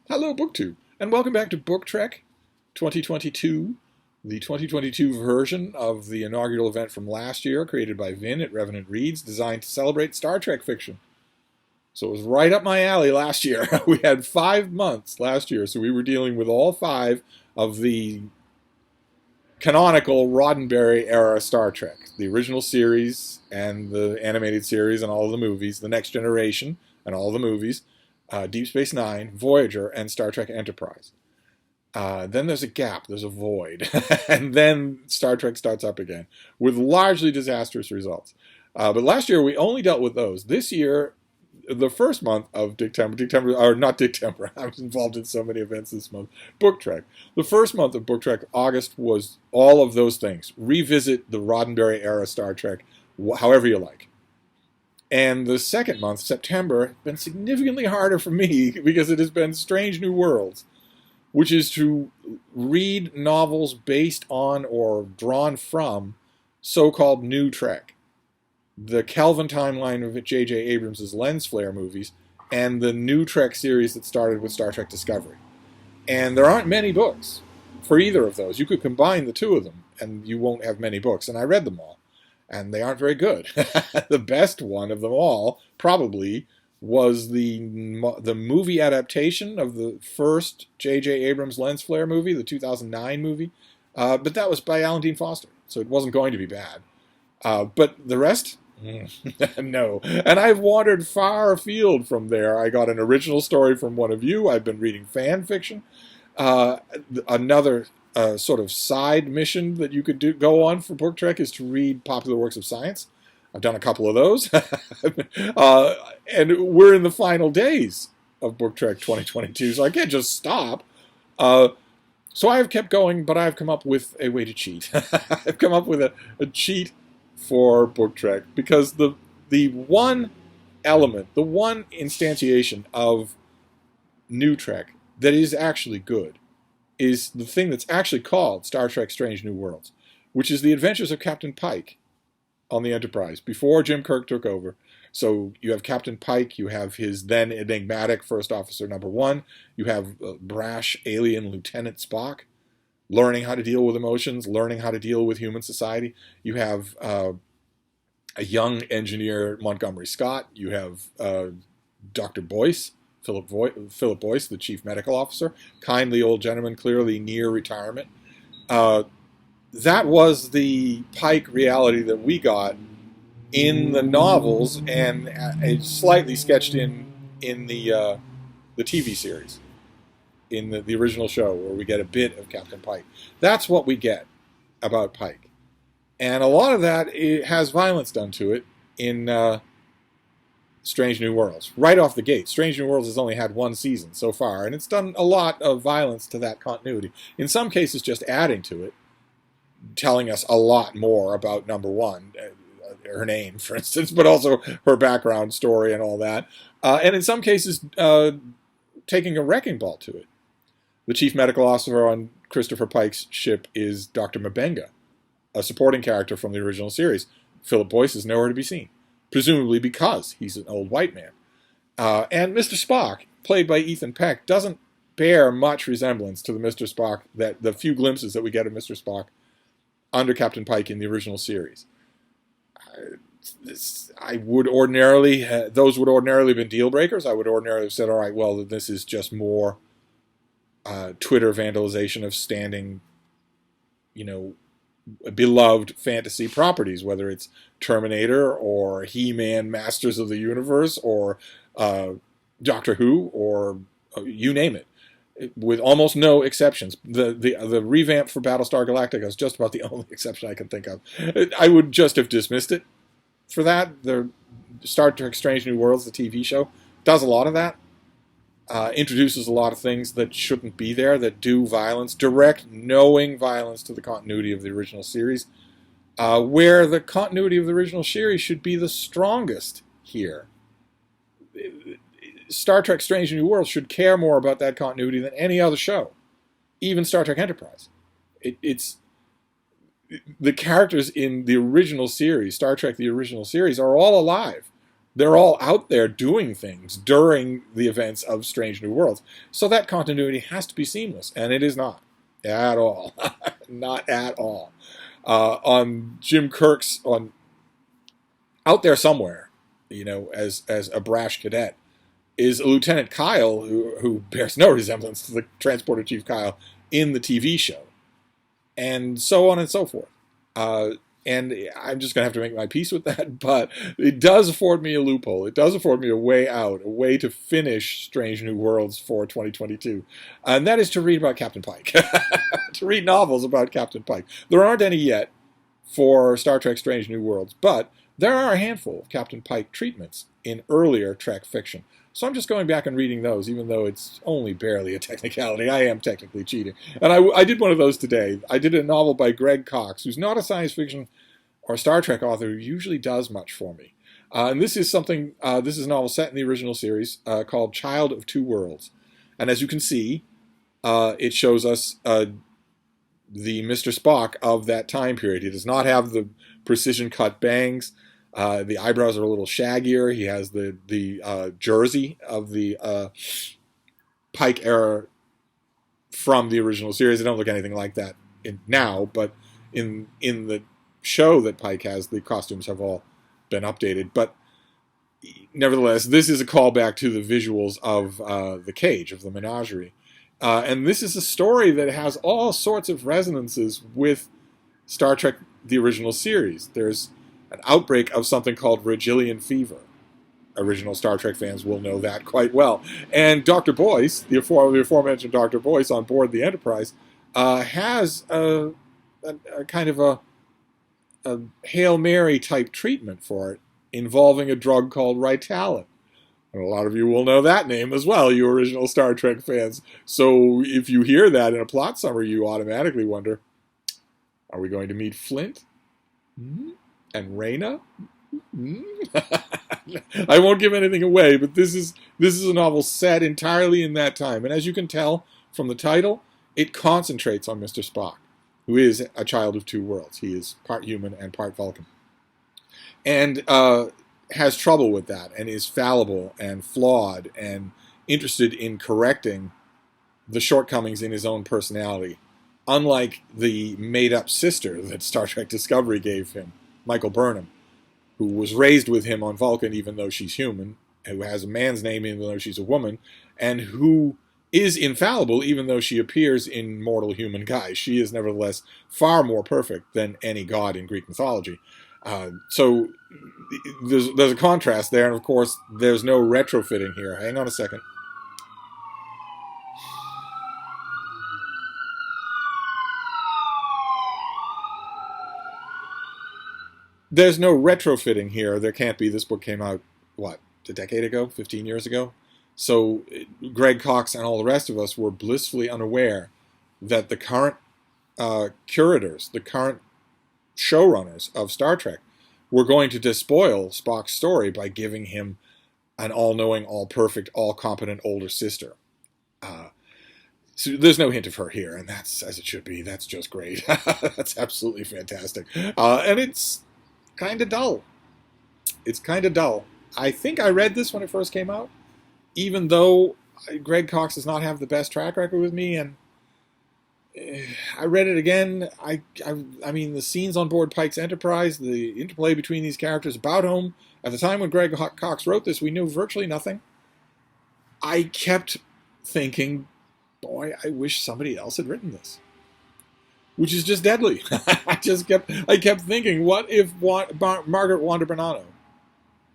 Hello, BookTube, and welcome back to Book Trek 2022, the 2022 version of the inaugural event from last year, created by Vin at Revenant Reads, designed to celebrate Star Trek fiction. So it was right up my alley last year. We had 5 months last year, so we were dealing with all 5 of the canonical Roddenberry-era Star Trek. The original series and the animated series and all of the movies, The Next Generation and all the movies, Deep Space Nine, Voyager, and Star Trek Enterprise. Then there's a gap, there's a void, and then Star Trek starts up again with largely disastrous results. But last year we only dealt with those. This year, the first month of Dictember, I was involved in so many events this month, Book Trek. The first month of Book Trek, August, was all of those things. Revisit the Roddenberry era Star Trek, however you like. And the second month, September, has been significantly harder for me because it has been Strange New Worlds, which is to read novels based on or drawn from so-called New Trek, the Kelvin timeline of J.J. Abrams' lens flare movies, and the New Trek series that started with Star Trek Discovery. And there aren't many books for either of those. You could combine the two of them, and you won't have many books. And I read them all, and they aren't very good. The best one of them all, probably, was the movie adaptation of the first J.J. Abrams lens flare movie, the 2009 movie. But that was by Alan Dean Foster, so it wasn't going to be bad. But the rest? No. And I've wandered far afield from there. I got an original story from one of you. I've been reading fan fiction. Another sort of side mission that you could go on for Book Trek is to read popular works of science. I've done a couple of those. And we're in the final days of Book Trek 2022, so I can't just stop. So I've kept going, but I've come up with a way to cheat. I've come up with a cheat for Book Trek, because the one element, the one instantiation of New Trek that is actually good is the thing that's actually called Star Trek Strange New Worlds, which is the adventures of Captain Pike on the Enterprise before Jim Kirk took over. So you have Captain Pike, you have his then enigmatic First Officer Number 1, you have brash alien Lieutenant Spock, learning how to deal with emotions, learning how to deal with human society. You have a young engineer, Montgomery Scott. You have Dr. Boyce, Philip Boyce, the chief medical officer. Kindly old gentleman, clearly near retirement. That was the Pike reality that we got in the novels, and slightly sketched in the TV series, in the original show, where we get a bit of Captain Pike. That's what we get about Pike. And a lot of that, it has violence done to it in Strange New Worlds. Right off the gate, Strange New Worlds has only had 1 season so far, and it's done a lot of violence to that continuity. In some cases, just adding to it, telling us a lot more about Number 1, her name, for instance, but also her background story and all that. And in some cases, taking a wrecking ball to it. The chief medical officer on Christopher Pike's ship is Dr. Mabenga, a supporting character from the original series. Philip Boyce is nowhere to be seen, presumably because he's an old white man. And Mr. Spock, played by Ethan Peck, doesn't bear much resemblance to the Mr. Spock, that the few glimpses that we get of Mr. Spock under Captain Pike in the original series. I would ordinarily, those would ordinarily have been deal breakers. I would ordinarily have said, all right, well, this is just more Twitter vandalization of standing, beloved fantasy properties, whether it's Terminator or He-Man Masters of the Universe or Doctor Who or you name it, with almost no exceptions. The revamp for Battlestar Galactica is just about the only exception I can think of. I would just have dismissed it for that. The Star Trek Strange New Worlds, the TV show, does a lot of that. Introduces a lot of things that shouldn't be there, that do violence, direct, knowing violence to the continuity of the original series, where the continuity of the original series should be the strongest here. Star Trek Strange New Worlds should care more about that continuity than any other show, even Star Trek Enterprise. It's the characters in the original series, Star Trek the original series, are all alive. They're all out there doing things during the events of Strange New Worlds. So that continuity has to be seamless, and it is not at all. Not at all. On Jim Kirk's, on out there somewhere, as a brash cadet, is Lieutenant Kyle, who bears no resemblance to the Transporter Chief Kyle in the TV show, and so on and so forth. And I'm just going to have to make my peace with that, but it does afford me a loophole. It does afford me a way out, a way to finish Strange New Worlds for 2022. And that is to read about Captain Pike. To read novels about Captain Pike. There aren't any yet for Star Trek Strange New Worlds, but there are a handful of Captain Pike treatments in earlier Trek fiction. So I'm just going back and reading those, even though it's only barely a technicality. I am technically cheating. And I did one of those today. I did a novel by Greg Cox, who's not a science fiction or Star Trek author who usually does much for me. And this is a novel set in the original series called Child of Two Worlds. And as you can see, it shows us the Mr. Spock of that time period. He does not have the precision cut bangs. The eyebrows are a little shaggier. He has the jersey of the Pike era from the original series. They don't look anything like that now, but in the show that Pike has, the costumes have all been updated. But nevertheless, this is a callback to the visuals of the cage, of the menagerie. And this is a story that has all sorts of resonances with Star Trek, the original series. There's an outbreak of something called Regillian fever. Original Star Trek fans will know that quite well. And Dr. Boyce, the aforementioned Dr. Boyce on board the Enterprise, has a kind of a Hail Mary type treatment for it, involving a drug called Ritalin. And a lot of you will know that name as well, you original Star Trek fans. So if you hear that in a plot summary, you automatically wonder, are we going to meet Flint? Mm-hmm. And Reyna? I won't give anything away, but this is a novel set entirely in that time. And as you can tell from the title, it concentrates on Mr. Spock, who is a child of two worlds. He is part human and part Vulcan. And has trouble with that, and is fallible and flawed and interested in correcting the shortcomings in his own personality, unlike the made-up sister that Star Trek Discovery gave him, Michael Burnham, who was raised with him on Vulcan even though she's human, who has a man's name even though she's a woman, and who is infallible even though she appears in mortal human guise. She is nevertheless far more perfect than any god in Greek mythology. So there's a contrast there, and of course there's no retrofitting here. Hang on a second. There's no retrofitting here. There can't be. This book came out, what, a decade ago? 15 years ago? So Greg Cox and all the rest of us were blissfully unaware that the current curators, the current showrunners of Star Trek, were going to despoil Spock's story by giving him an all-knowing, all-perfect, all-competent older sister. So there's no hint of her here, and that's as it should be. That's just great. That's absolutely fantastic. And it's kind of dull. It's kind of dull. I think I read this when it first came out, even though Greg Cox does not have the best track record with me, and I read it again. I mean, the scenes on board Pike's Enterprise, the interplay between these characters, about whom, at the time when Greg Cox wrote this, we knew virtually nothing. I kept thinking, boy, I wish somebody else had written this. Which is just deadly. I kept thinking, what if Margaret Wanda Bernardo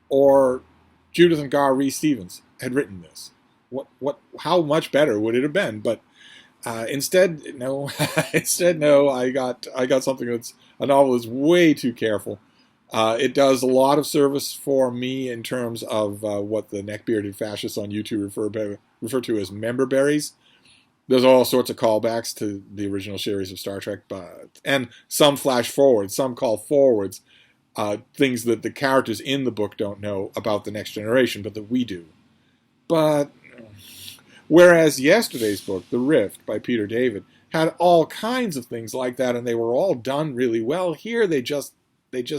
or Judith and Gar Reese Stevens had written this? How much better would it have been? But instead, no. Instead, no. I got something that's a novel that's way too careful. It does a lot of service for me in terms of what the neck-bearded fascists on YouTube refer to as member berries. There's all sorts of callbacks to the original series of Star Trek, and some flash forwards, some call forwards, things that the characters in the book don't know about the next generation, but that we do. But whereas yesterday's book, The Rift by Peter David, had all kinds of things like that, and they were all done really well, here they just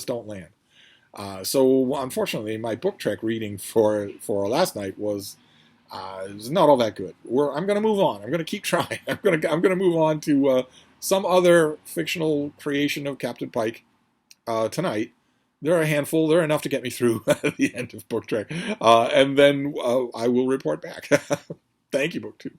don't land. So unfortunately, my book trek reading for last night was not all that good. I'm going to move on. I'm going to keep trying. I'm going to move on to some other fictional creation of Captain Pike tonight. There are a handful. They're enough to get me through the end of book trek, and then I will report back. Thank you, BookTube.